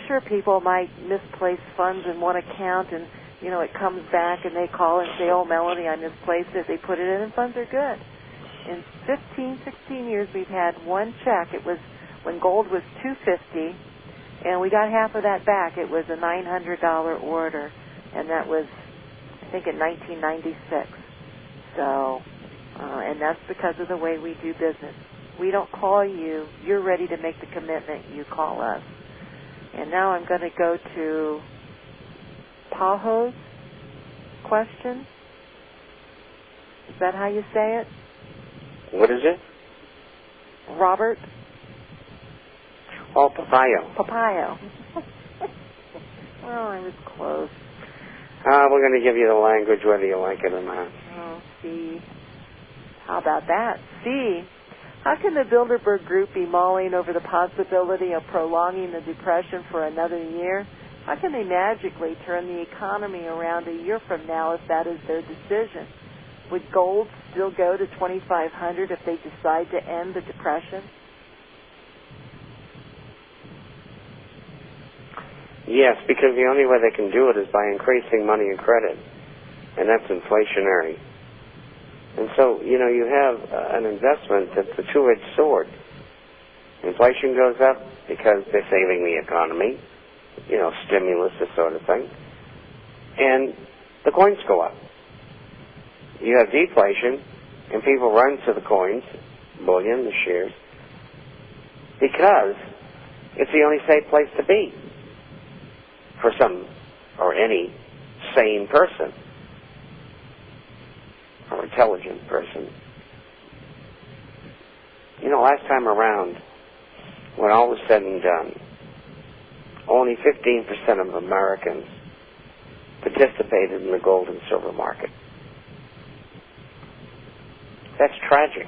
sure, people might misplace funds in one account, and it comes back, and they call and say, "Oh, Melanie, I misplaced it." They put it in, and funds are good. In 15, 16 years, we've had one check. It was when gold was $250, and we got half of that back. It was a $900 order, and that was, I think, in 1996. So, and that's because of the way we do business. We don't call you. You're ready to make the commitment. You call us. And now I'm going to go to Paho's question. Is that how you say it? What is it? Robert? Oh, Papayo. Papayo. Well, I was close. We're going to give you the language whether you like it or not. Oh, see. How about that? See. How can the Bilderberg Group be mulling over the possibility of prolonging the Depression for another year? How can they magically turn the economy around a year from now if that is their decision? Would gold still go to $2,500 if they decide to end the Depression? Yes, because the only way they can do it is by increasing money and credit, and that's inflationary. And so, you have an investment that's a two-edged sword. Inflation goes up because they're saving the economy, stimulus, this sort of thing. And the coins go up. You have deflation, and people run to the coins, bullion, the shares, because it's the only safe place to be for some or any sane person or intelligent person. Last time around, when all was said and done, only 15% of Americans participated in the gold and silver market. That's tragic.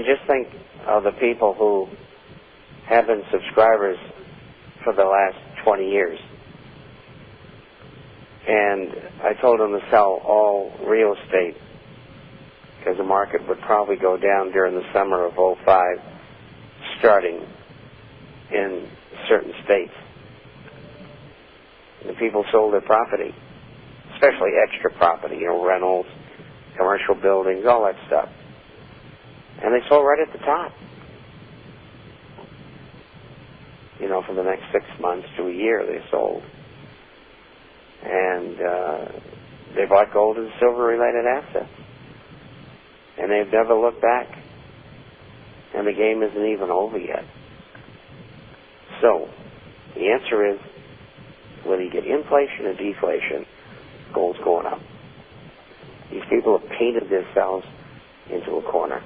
Just think of the people who have been subscribers for the last 20 years. And I told them to sell all real estate because the market would probably go down during the summer of '05, starting in certain states. The people sold their property, especially extra property, rentals, commercial buildings, all that stuff. And they sold right at the top. For the next 6 months to a year, they sold. And they bought gold and silver-related assets. And they've never looked back. And the game isn't even over yet. So, the answer is, whether you get inflation or deflation, gold's going up. These people have painted themselves into a corner.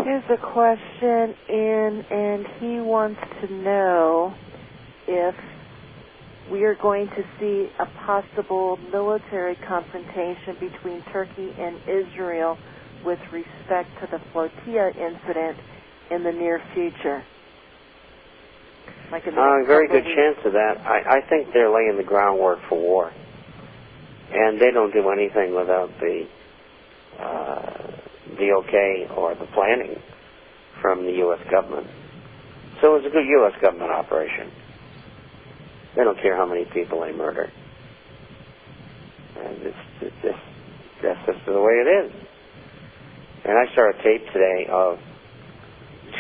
Here's a question in, and he wants to know if we are going to see a possible military confrontation between Turkey and Israel with respect to the flotilla incident in the near future. Very good chance of that. I think they're laying the groundwork for war. And they don't do anything without the okay or the planning from the U.S. government. So it's a good U.S. government operation. They don't care how many people they murder. And that's just the way it is. And I saw a tape today of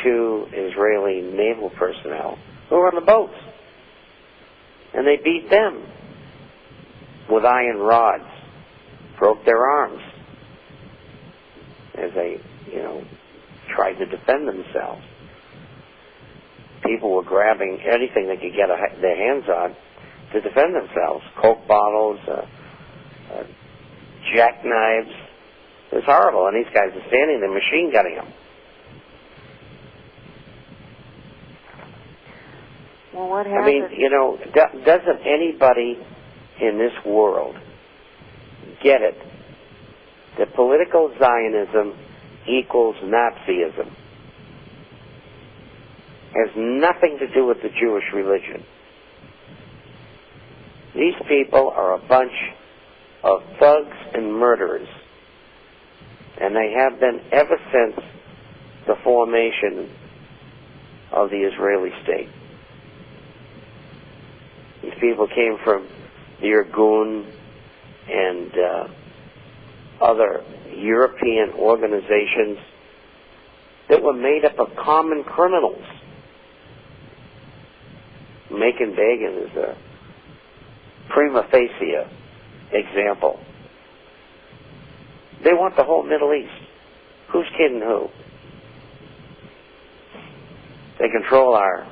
2 Israeli naval personnel who were on the boats. And they beat them with iron rods, broke their arms as they, tried to defend themselves. People were grabbing anything they could get their hands on to defend themselves. Coke bottles, jackknives. It was horrible. And these guys are standing there machine gunning them. Well, what happened? Doesn't anybody in this world get it that political Zionism equals Nazism? Has nothing to do with the Jewish religion. These people are a bunch of thugs and murderers. And And they have been ever since the formation of the Israeli state. These people came from the Irgun and other European organizations that were made up of common criminals. Menachem Begin is a prima facie example. They want the whole Middle East. Who's kidding who? They control our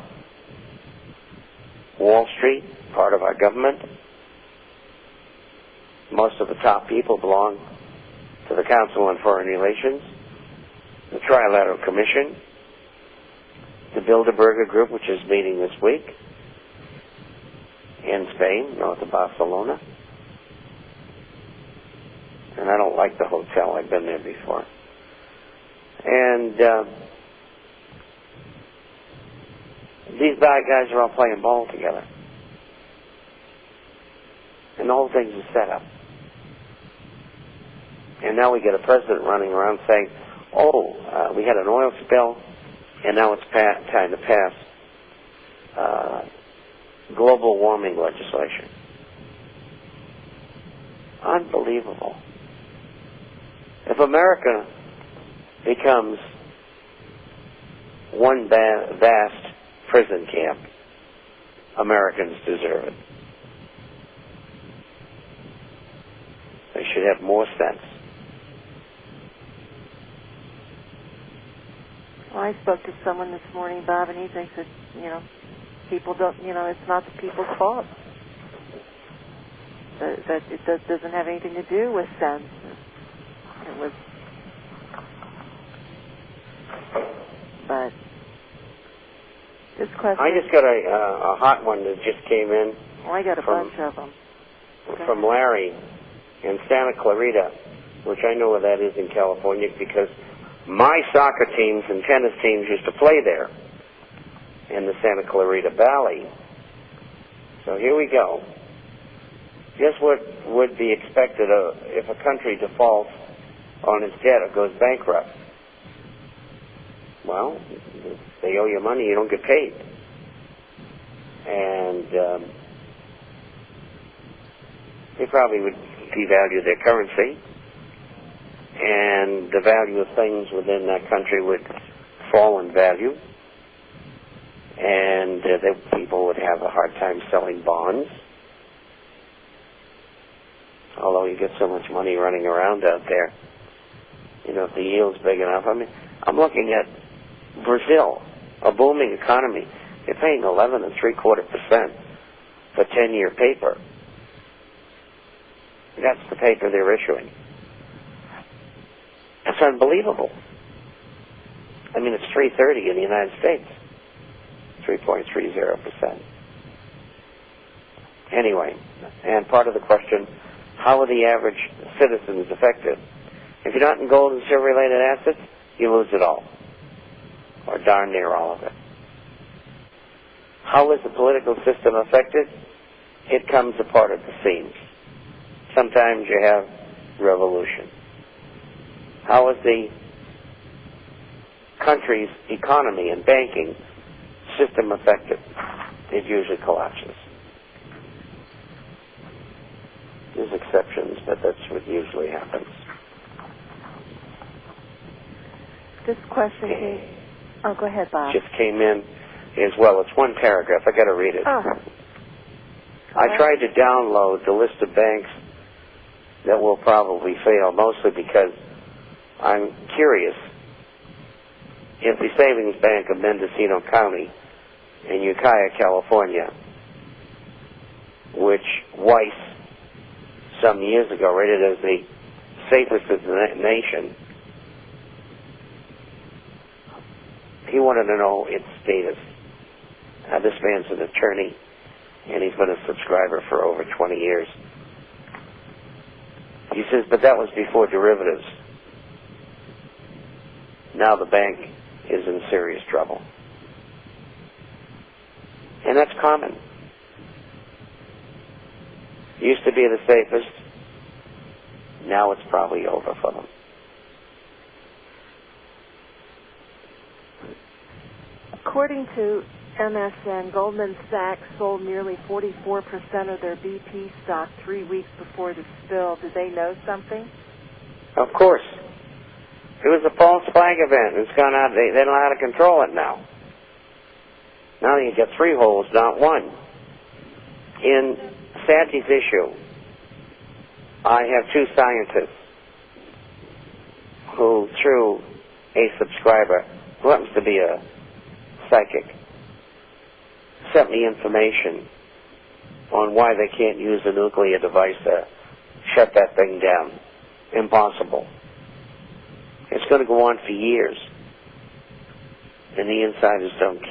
Wall Street, part of our government. Most of the top people belong to the Council on Foreign Relations, the Trilateral Commission, the Bilderberger Group, which is meeting this week in Spain, north of Barcelona. And I don't like the hotel. I've been there before. And these bad guys are all playing ball together. And the whole thing's a setup. And now we get a president running around saying, we had an oil spill, and now it's time to pass global warming legislation. Unbelievable. If America becomes one vast prison camp, Americans deserve it. They should have more sense. Well, I spoke to someone this morning, Bob, and he thinks that, people don't, it's not the people's fault. That it doesn't have anything to do with sense. It was, but this question. I just got a hot one that just came in. Oh, I got a bunch of them. From Larry in Santa Clarita, which I know where that is in California because my soccer teams and tennis teams used to play there in the Santa Clarita Valley. So here we go. Guess what would be expected if a country defaults on its debt or goes bankrupt? Well, if they owe you money, you don't get paid. And they probably would devalue their currency, and the value of things within that country would fall in value, and the people would have a hard time selling bonds. Although you get so much money running around out there, if the yield's big enough. I mean, I'm looking at Brazil, a booming economy. They're paying 11 3/4% for 10-year paper. That's the paper they're issuing. That's unbelievable. I mean, it's 3.30 in the United States, 3.30%. Anyway, and part of the question, how are the average citizens affected? If you're not in gold and silver-related assets, you lose it all, or darn near all of it. How is the political system affected? It comes apart at the seams. Sometimes you have revolution. How is the country's economy and banking system affected? It usually collapses. There's exceptions, but that's what usually happens. This question came... Oh, go ahead, Bob. Just came in as well. It's one paragraph. I got to read it. Oh. I tried to download the list of banks that will probably fail, mostly because I'm curious if the Savings Bank of Mendocino County in Ukiah, California, which Weiss some years ago rated as the safest in the nation, he wanted to know its status. Now, this man's an attorney, and he's been a subscriber for over 20 years. He says, but that was before derivatives. Now the bank is in serious trouble. And that's common. Used to be the safest. Now it's probably over for them. according to MSN, Goldman Sachs sold nearly 44% of their BP stock 3 weeks before the spill. Did they know something? Of course. It was a false flag event. It's gone out. They don't know how to control it now. Now you get 3 holes, not 1. In Satty's issue, I have 2 scientists who, through a subscriber, who happens to be a psychic, sent me information on why they can't use a nuclear device to shut that thing down. Impossible. It's going to go on for years, and the insiders don't care.